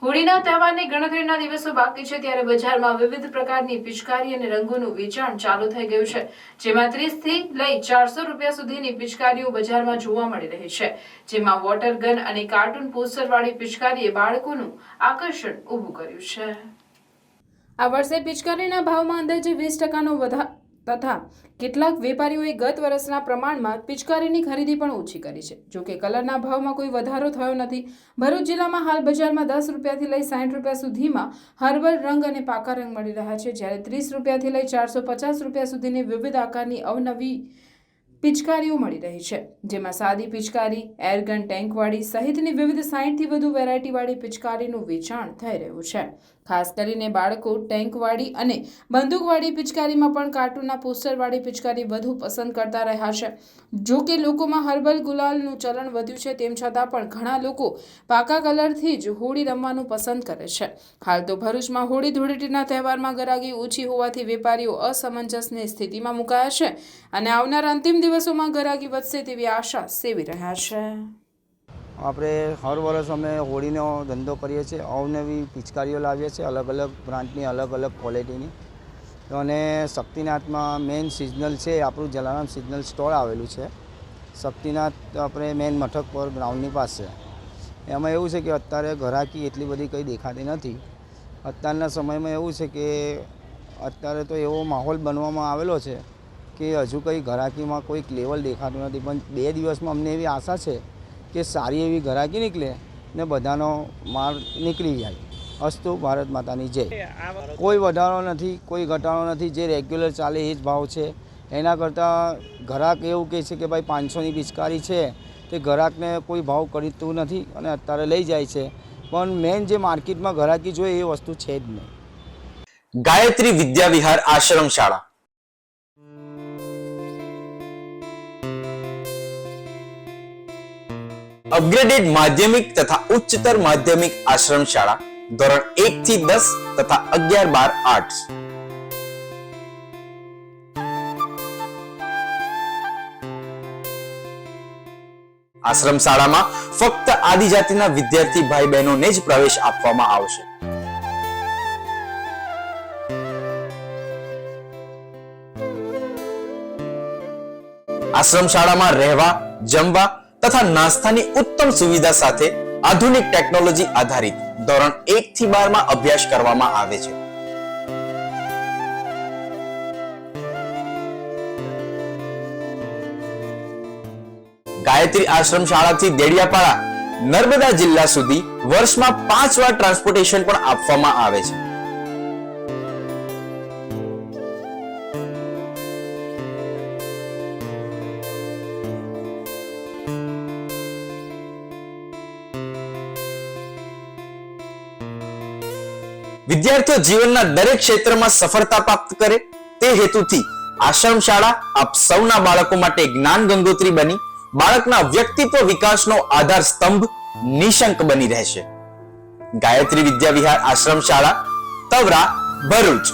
હોળીના તહેવારની ગણતરીના દિવસો બાકી છે ત્યારે બજારમાં વિવિધ પ્રકારની પિચકારી અને રંગોનું વેચાણ ચાલુ થઈ ગયું છે, જેમાં 30 થી લઈ 400 રૂપિયા સુધીની પિચકારીઓ બજારમાં જોવા મળી રહી છે, જેમાં વોટર ગન અને કાર્ટૂન પોસ્ટરવાળી પિચકારીએ બાળકોનું આકર્ષણ ઊભું કર્યું છે। આ વર્ષે પિચકારીના ભાવમાં અંદાજે 20% વધારો તથા કેટલાક વેપારીઓએ ગત વર્ષના પ્રમાણમાં પિચકારીની ખરીદી પણ ઓછી કરી છે। જો કે કલરના ભાવમાં કોઈ વધારો થયો નથી। ભરૂચ જિલ્લામાં હાલ બજારમાં 10 રૂપિયાથી લઈ 60 રૂપિયા સુધીમાં હર્બલ રંગ અને પાકા રંગ મળી રહ્યા છે, જ્યારે 30 રૂપિયાથી લઈ 450 રૂપિયા સુધીની વિવિધ આકારની અવનવી પિચકારીઓ મળી રહી છે, જેમાં સાદી પિચકારી, એરગન ટેન્કવાળી સહિતની વિવિધ 60 થી વધુ વેરાયટીવાળી પિચકારીનું વેચાણ થઈ રહ્યું છે। ખાસ કરીને બાળકો ટેન્કવાળી અને બંદૂકવાળી પિચકારીમાં પણ કાર્ટૂનના પોસ્ટરવાળી પિચકારી વધુ પસંદ કરતા રહ્યા છે। જો કે લોકોમાં હર્બલ ગુલાલનું ચલણ વધ્યું છે, તેમ છતાં પણ ઘણા લોકો પાકા કલરથી જ હોળી રમવાનું પસંદ કરે છે। હાલ તો ભરૂચમાં હોળી ધૂળેટીના તહેવારમાં ગરાગી ઓછી હોવાથી વેપારીઓ અસમંજસની સ્થિતિમાં મુકાયા છે અને આવનાર અંતિમ દિવસોમાં ગરાગી વધશે તેવી આશા સેવી રહ્યા છે। આપણે હર વર્ષ અમે હોળીનો ધંધો કરીએ છીએ। અવનવી પિચકારીઓ લાવીએ છીએ, અલગ અલગ બ્રાન્ડની, અલગ અલગ ક્વોલિટીની। અને શક્તિનાથમાં મેઇન સિઝનલ છે, આપણું જલારામ સિઝનલ સ્ટોર આવેલું છે। શક્તિનાથ આપણે મેઇન મથક પર ગ્રાઉન્ડની પાસે। એમાં એવું છે કે અત્યારે ઘરાકી એટલી બધી કંઈ દેખાતી નથી। અત્યારના સમયમાં એવું છે કે અત્યારે તો એવો માહોલ બનવામાં આવેલો છે કે હજુ કંઈ ઘરાકીમાં કોઈક લેવલ દેખાતું નથી, પણ 2 દિવસમાં અમને એવી આશા છે કે સારી એવી ઘરાકી નીકળે ને બધાનો માલ નીકળી જાય। અસ્તુ ભારત માતાની જય। કોઈ વધારો નથી, કોઈ ઘટાડો નથી, જે રેગ્યુલર ચાલે એ જ ભાવ છે। એના કરતાં ઘરાક એવું કહે છે કે ભાઈ 500ની પિચકારી છે, તે ઘરાકને કોઈ ભાવ કરતું નથી અને અત્યારે લઈ જાય છે, પણ મેઇન જે માર્કેટમાં ઘરાકી જોઈએ એ વસ્તુ છે જ નહીં। ગાયત્રી વિદ્યા વિહાર આશ્રમ શાળા અપગ્રેડેડ માધ્યમિક તથા ઉચ્ચતર માધ્યમિક આશ્રમ શાળા ધોરણ 1 થી 10 તથા 11-12 આર્ટ્સ। આશ્રમ શાળામાં ફક્ત આદિજાતિના વિદ્યાર્થી ભાઈ બહેનોને જ પ્રવેશ આપવામાં આવશે। આશ્રમ શાળામાં રહેવા, જમવા તથા નાસ્તાની ઉત્તમ સુવિધા સાથે આધુનિક ટેકનોલોજી આધારિત ધોરણ 1 થી 12 માં અભ્યાસ કરવામાં આવે છે। ગાયત્રી આશ્રમ શાળાથી દેડિયાપાડા, નર્મદા જિલ્લા સુધી વર્ષમાં 5 વાર ટ્રાન્સપોર્ટેશન પણ આપવામાં આવે છે। વિદ્યાર્થીઓ જીવનના દરેક ક્ષેત્રમાં સફળતા પ્રાપ્ત કરે તે હેતુથી આશ્રમ શાળા આપ સૌના બાળકો માટે જ્ઞાન ગંગોત્રી બની બાળકના વ્યક્તિત્વ વિકાસનો આધાર સ્તંભ નિશંક બની રહેશે। ગાયત્રી વિદ્યા વિહાર આશ્રમ શાળા, તવરા, ભરૂચ।